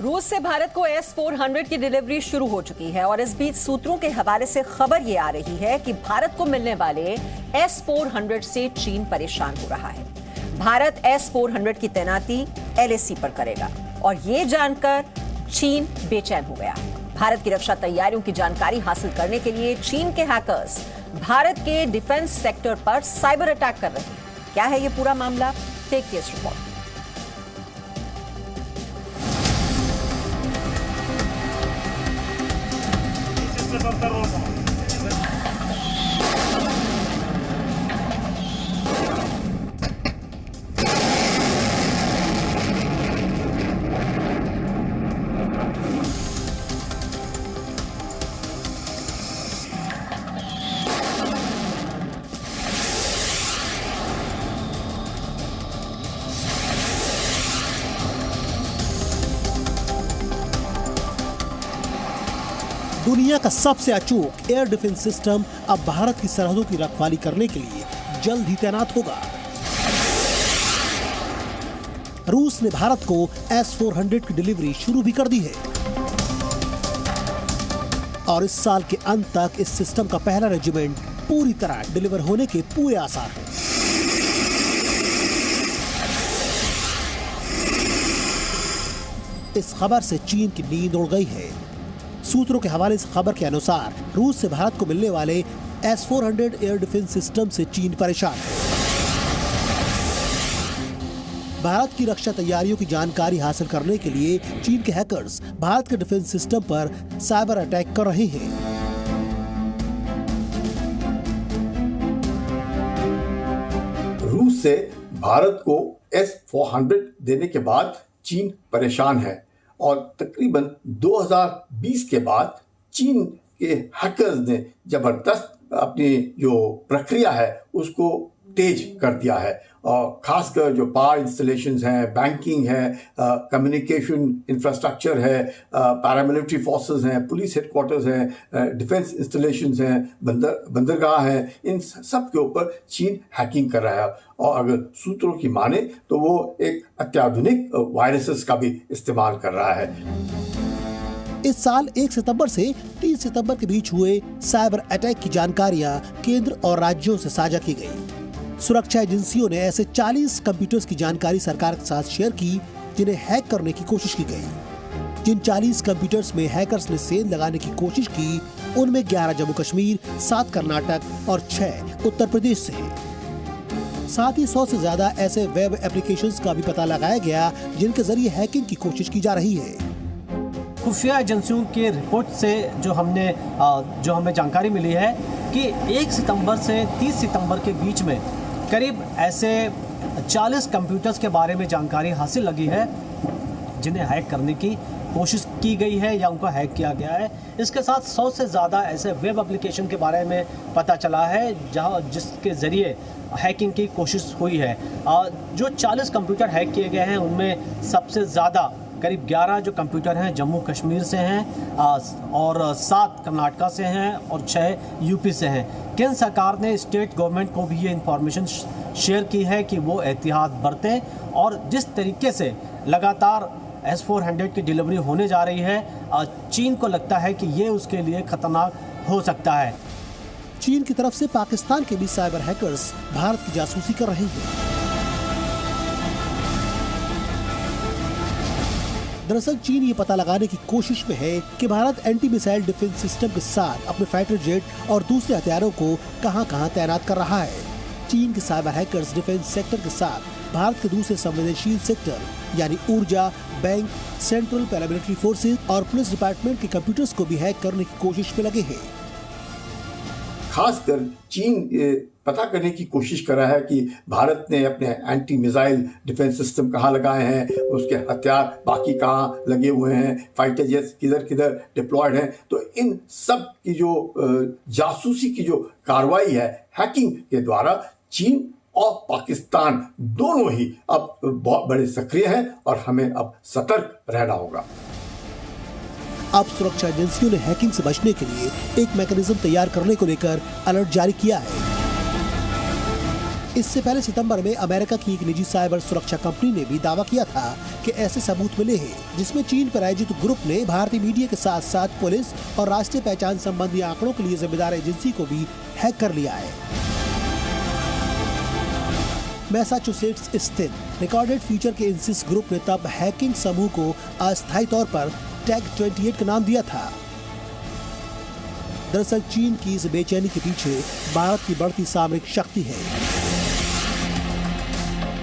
रूस से भारत को S-400 की डिलीवरी शुरू हो चुकी है और इस बीच सूत्रों के हवाले से खबर ये आ रही है कि भारत को मिलने वाले S-400 से चीन परेशान हो रहा है। भारत S-400 की तैनाती LAC पर करेगा और ये जानकर चीन बेचैन हो गया। भारत की रक्षा तैयारियों की जानकारी हासिल करने के लिए चीन के हैकर्स भारत के डिफेंस सेक्टर पर साइबर अटैक कर रहे हैं। क्या है ये पूरा मामला? देखिए इस रिपोर्ट। दुनिया का सबसे अचूक एयर डिफेंस सिस्टम अब भारत की सरहदों की रखवाली करने के लिए जल्द ही तैनात होगा। रूस ने भारत को S-400 की डिलीवरी शुरू भी कर दी है और इस साल के अंत तक इस सिस्टम का पहला रेजिमेंट पूरी तरह डिलीवर होने के पूरे आसार हैं। इस खबर से चीन की नींद उड़ गई है। सूत्रों के हवाले से खबर के अनुसार रूस से भारत को मिलने वाले S-400 एयर डिफेंस सिस्टम से चीन परेशान है। भारत की रक्षा तैयारियों की जानकारी हासिल करने के लिए चीन के हैकर्स भारत के डिफेंस सिस्टम पर साइबर अटैक कर रहे हैं। रूस से भारत को S-400 देने के बाद चीन परेशान है और तकरीबन 2020 के बाद चीन के हैकर्स ने जबरदस्त अपनी जो प्रक्रिया है उसको तेज कर दिया है और खासकर जो पावर इंस्टॉलेशंस हैं, बैंकिंग है, कम्युनिकेशन इंफ्रास्ट्रक्चर है, पैरामिलिट्री फोर्सेस हैं, पुलिस हेडक्वार्टर्स हैं, डिफेंस इंस्टॉलेशंस हैं, बंदरगाह हैं, इन सब के ऊपर चीन हैकिंग कर रहा है और अगर सूत्रों की माने तो वो एक अत्याधुनिक वायरसेस का भी इस्तेमाल कर रहा है। इस साल 1 सितंबर से 3 सितंबर के बीच हुए साइबर अटैक की जानकारियां केंद्र और राज्यों से साझा की गई। सुरक्षा एजेंसियों ने ऐसे 40 कंप्यूटर्स की जानकारी सरकार के साथ शेयर की जिन्हें हैक करने की कोशिश की गई। जिन 40 कंप्यूटर्स में हैकर्स ने सेंध लगाने की कोशिश की उनमें 11 जम्मू कश्मीर, 7 कर्नाटक और 6 उत्तर प्रदेश से हैं। साथ ही 100 से ज्यादा ऐसे वेब एप्लीकेशंस का भी पता लगाया गया जिनके जरिए हैकिंग की कोशिश की जा रही है। खुफिया एजेंसियों के रिपोर्ट से जो हमें जानकारी मिली है कि 1 सितंबर से 30 सितंबर के बीच में करीब ऐसे 40 कंप्यूटर्स के बारे में जानकारी हासिल लगी है जिन्हें हैक करने की कोशिश की गई है या उनको हैक किया गया है। इसके साथ 100 से ज़्यादा ऐसे वेब एप्लीकेशन के बारे में पता चला है जिसके ज़रिए हैकिंग की कोशिश हुई है। जो 40 कंप्यूटर हैक किए गए हैं उनमें सबसे ज़्यादा करीब 11 जो कंप्यूटर हैं जम्मू कश्मीर से हैं और 7 कर्नाटका से हैं और 6 यूपी से हैं। केंद्र सरकार ने स्टेट गवर्नमेंट को भी ये इन्फॉर्मेशन शेयर की है कि वो एहतियात बरतें और जिस तरीके से लगातार S-400 की डिलीवरी होने जा रही है चीन को लगता है कि ये उसके लिए खतरनाक हो सकता है। चीन की तरफ से पाकिस्तान के भी साइबर हैकर्स भारत की जासूसी कर रहे हैं। दरअसल चीन ये पता लगाने की कोशिश में है कि Bharat anti missile defence system के साथ अपने फाइटर जेट और दूसरे हथियारों को कहां-कहां तैनात कर रहा है। चीन के साइबर हैकर्स डिफेंस सेक्टर के साथ भारत के दूसरे संवेदनशील सेक्टर यानी ऊर्जा, बैंक, सेंट्रल पैरामिलिट्री फोर्सेज और पुलिस डिपार्टमेंट के कंप्यूटर्स को भी हैक करने की कोशिश में लगे हैं। खासकर चीन पता करने की कोशिश कर रहा है कि भारत ने अपने एंटी मिसाइल डिफेंस सिस्टम कहाँ लगाए हैं, उसके हथियार बाकी कहाँ लगे हुए हैं, फाइटर जेट्स किधर किधर डिप्लॉयड हैं। तो इन सब की जो जासूसी की जो कार्रवाई है हैकिंग के द्वारा चीन और पाकिस्तान दोनों ही अब बहुत बड़े सक्रिय हैं और हमें अब सतर्क रहना होगा। अब सुरक्षा एजेंसियों ने हैकिंग से बचने के लिए एक मैकेनिज्म तैयार करने को लेकर अलर्ट जारी किया है। इससे पहले सितंबर में अमेरिका की एक निजी साइबर सुरक्षा कंपनी ने भी दावा किया था कि ऐसे सबूत मिले हैं जिसमें चीन पर आयोजित ग्रुप ने भारतीय मीडिया के साथ साथ पुलिस और राष्ट्रीय पहचान संबंधी आंकड़ों के लिए जिम्मेदार एजेंसी को भी हैक कर लिया है। मैसाचुसेट्स स्थित रिकॉर्डेड फ्यूचर के इंसिस ग्रुप ने तब हैकिंग समूह को अस्थायी तौर पर टैग 28 का नाम दिया था। दरअसल चीन की इस बेचैनी के पीछे भारत की बढ़ती सामरिक शक्ति है,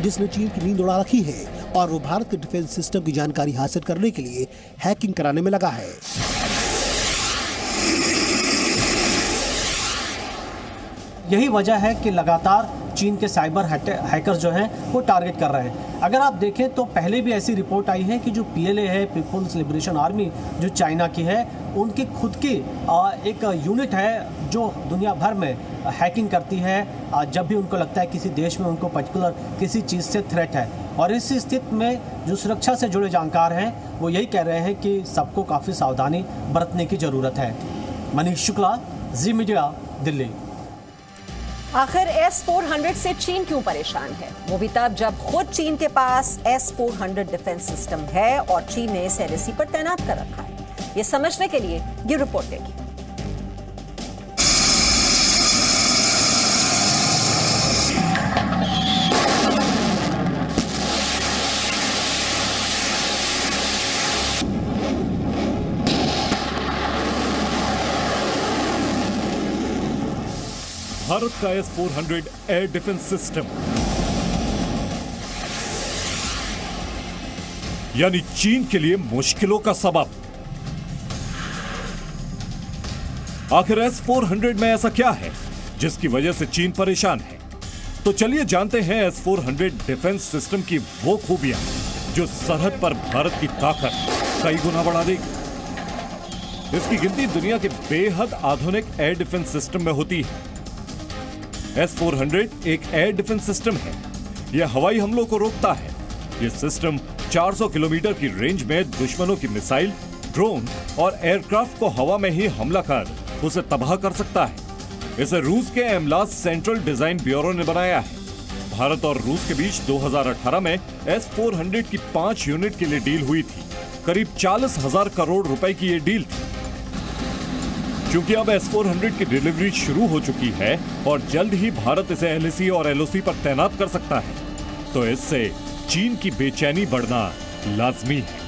जिसने चीन की नींद उड़ा रखी है और वो भारत के डिफेंस सिस्टम की जानकारी हासिल करने के लिए हैकिंग कराने में लगा है। यही वजह है कि लगातार चीन के साइबर हैकर्स जो हैं वो टारगेट कर रहे हैं। अगर आप देखें तो पहले भी ऐसी रिपोर्ट आई है कि जो PLA है, पीपुल्स लिबरेशन आर्मी, जो चाइना की है, उनकी खुद की एक यूनिट है जो दुनिया भर में हैकिंग करती है जब भी उनको लगता है किसी देश में उनको पर्टिकुलर किसी चीज़ से थ्रेट है। और इस स्थिति में जो सुरक्षा से जुड़े जानकार हैं वो यही कह रहे हैं कि सबको काफ़ी सावधानी बरतने की ज़रूरत है। मनीष शुक्ला, जी मीडिया, दिल्ली। आखिर S-400 से चीन क्यों परेशान है? वो भी तब जब खुद चीन के पास S-400 डिफेंस सिस्टम है और चीन ने इसे LAC पर तैनात कर रखा है। ये समझने के लिए ये रिपोर्ट देखिए। भारत का S-400 एयर डिफेंस सिस्टम, यानी चीन के लिए मुश्किलों का सबब। आखिर S-400 में ऐसा क्या है जिसकी वजह से चीन परेशान है? तो चलिए जानते हैं S-400 डिफेंस सिस्टम की वो खूबियां जो सरहद पर भारत की ताकत कई गुना बढ़ा देगी। इसकी गिनती दुनिया के बेहद आधुनिक एयर डिफेंस सिस्टम में होती है। S-400 एक एयर डिफेंस सिस्टम है। यह हवाई हमलों को रोकता है। यह सिस्टम 400 किलोमीटर की रेंज में दुश्मनों की मिसाइल, ड्रोन और एयरक्राफ्ट को हवा में ही हमला कर उसे तबाह कर सकता है। इसे रूस के एमलास सेंट्रल डिजाइन ब्यूरो ने बनाया है। भारत और रूस के बीच 2018 में S-400 की 5 यूनिट के लिए डील हुई थी। करीब 40,000 करोड़ रुपए की यह डील थी। क्योंकि अब S-400 की डिलीवरी शुरू हो चुकी है और जल्द ही भारत इसे LAC और LOC पर तैनात कर सकता है, तो इससे चीन की बेचैनी बढ़ना लाजमी है।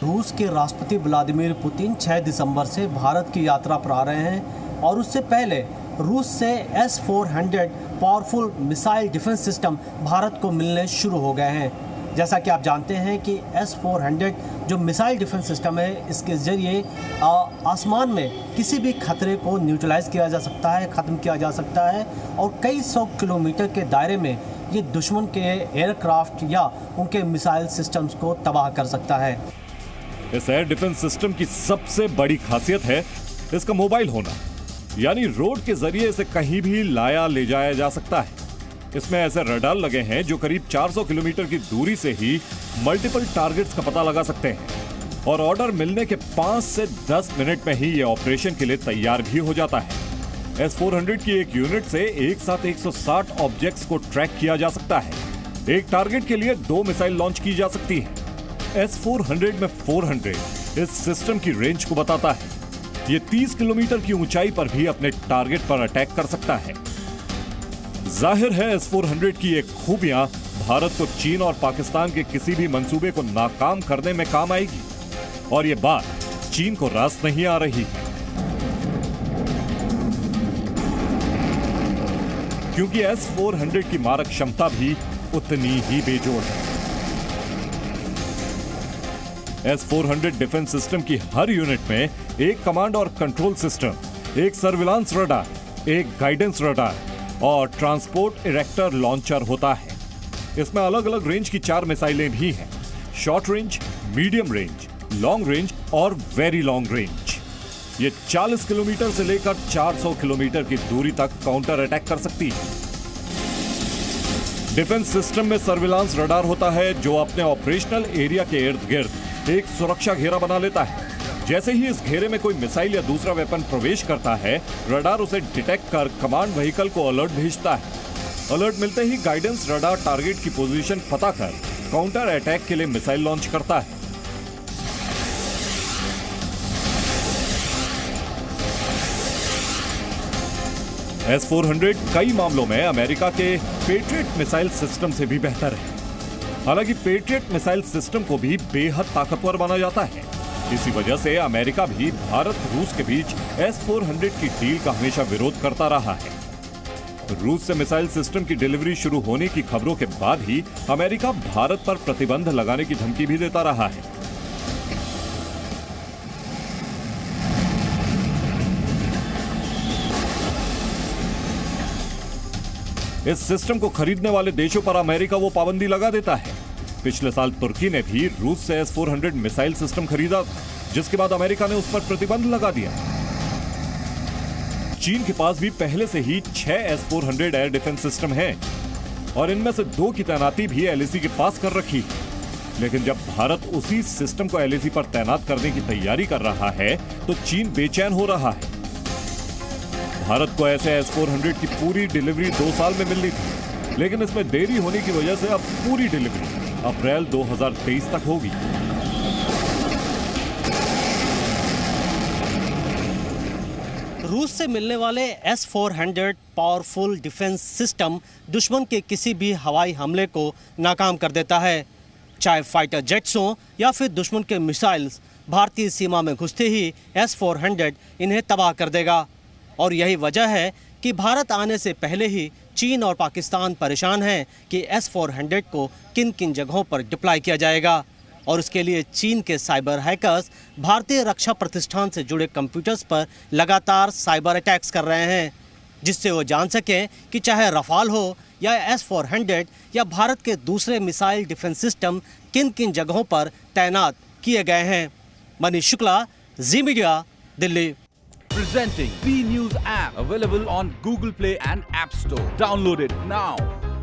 रूस के राष्ट्रपति व्लादिमीर पुतिन 6 दिसंबर से भारत की यात्रा पर आ रहे हैं और उससे पहले रूस से S-400 powerful missile defence system Bharat को मिलने शुरू हो गए हैं। जैसा कि आप जानते हैं कि S-400 जो मिसाइल डिफेंस सिस्टम है, इसके जरिए आसमान में किसी भी खतरे को न्यूट्रलाइज किया जा सकता है, ख़त्म किया जा सकता है और कई 100 किलोमीटर के दायरे में ये दुश्मन के एयरक्राफ्ट या उनके मिसाइल सिस्टम्स को तबाह कर सकता है। इस एयर डिफेंस सिस्टम की सबसे बड़ी खासियत है इसका मोबाइल होना, यानी रोड के जरिए इसे कहीं भी लाया ले जाया जा सकता है। इसमें ऐसे रडार लगे हैं जो करीब 400 किलोमीटर की दूरी से ही मल्टीपल टारगेट्स का पता लगा सकते हैं और ऑर्डर मिलने के 5 से 10 मिनट में ही ये ऑपरेशन के लिए तैयार भी हो जाता है। S-400 की एक यूनिट से एक साथ 160 ऑब्जेक्ट्स को ट्रैक किया जा सकता है। एक टारगेट के लिए 2 मिसाइल लॉन्च की जा सकती है। S-400 में 400 इस सिस्टम की रेंज को बताता है। ये 30 किलोमीटर की ऊंचाई पर भी अपने टारगेट पर अटैक कर सकता है। जाहिर है S-400 की एक खूबियां भारत को चीन और पाकिस्तान के किसी भी मंसूबे को नाकाम करने में काम आएगी और ये बात चीन को रास नहीं आ रही है, क्योंकि S-400 की मारक क्षमता भी उतनी ही बेजोड़ है। S-400 डिफेंस सिस्टम की हर यूनिट में एक कमांड और कंट्रोल सिस्टम, एक सर्विलांस रडार, एक गाइडेंस रडार और ट्रांसपोर्ट इरेक्टर लॉन्चर होता है। इसमें अलग अलग रेंज की 4 मिसाइलें भी हैं, short range, medium range, long range और वेरी लॉन्ग रेंज। ये 40 किलोमीटर से लेकर 400 किलोमीटर की दूरी तक काउंटर अटैक कर सकती है। डिफेंस सिस्टम में सर्विलांस रडार होता है जो अपने ऑपरेशनल एरिया के इर्द गिर्द एक सुरक्षा घेरा बना लेता है। जैसे ही इस घेरे में कोई मिसाइल या दूसरा वेपन प्रवेश करता है, रडार उसे डिटेक्ट कर कमांड व्हीकल को अलर्ट भेजता है। अलर्ट मिलते ही गाइडेंस रडार टारगेट की पोजीशन पता कर काउंटर अटैक के लिए मिसाइल लॉन्च करता है। S-400 कई मामलों में अमेरिका के पेट्रियट मिसाइल सिस्टम से भी बेहतर है। हालांकि पेट्रियट मिसाइल सिस्टम को भी बेहद ताकतवर माना जाता है। इसी वजह से अमेरिका भी भारत रूस के बीच S-400 की डील का हमेशा विरोध करता रहा है। रूस से मिसाइल सिस्टम की डिलीवरी शुरू होने की खबरों के बाद ही अमेरिका भारत पर प्रतिबंध लगाने की धमकी भी देता रहा है। इस सिस्टम को खरीदने वाले देशों पर अमेरिका वो पाबंदी लगा देता है। पिछले साल तुर्की ने भी रूस से S-400 मिसाइल सिस्टम खरीदा, जिसके बाद अमेरिका ने उस पर प्रतिबंध लगा दिया। चीन के पास भी पहले से ही 6 S-400 एयर डिफेंस सिस्टम हैं और इनमें से 2 की तैनाती भी LAC के पास कर रखी है। लेकिन जब भारत उसी सिस्टम को LAC पर तैनात करने की तैयारी कर रहा है तो चीन बेचैन हो रहा है। भारत को ऐसे S-400 की पूरी डिलीवरी 2 साल में मिलनी थी, लेकिन इसमें देरी होने की वजह से अब पूरी डिलीवरी अप्रैल 2023 तक होगी। रूस से मिलने वाले S-400 पावरफुल डिफेंस सिस्टम दुश्मन के किसी भी हवाई हमले को नाकाम कर देता है। चाहे फाइटर जेट्स हों या फिर दुश्मन के मिसाइल्स, भारतीय सीमा में घुसते ही S-400 इन्हें तबाह कर देगा। और यही वजह है कि भारत आने से पहले ही चीन और पाकिस्तान परेशान हैं कि S-400 को किन किन जगहों पर डिप्लॉय किया जाएगा। और इसके लिए चीन के साइबर हैकर्स भारतीय रक्षा प्रतिष्ठान से जुड़े कंप्यूटर्स पर लगातार साइबर अटैक्स कर रहे हैं, जिससे वो जान सकें कि चाहे रफाल हो या S-400 या भारत के दूसरे मिसाइल डिफेंस सिस्टम किन किन जगहों पर तैनात किए गए हैं। Manish Shukla, Zee media, Delhi. Presenting B News app, available on Google Play and App Store. Download it now.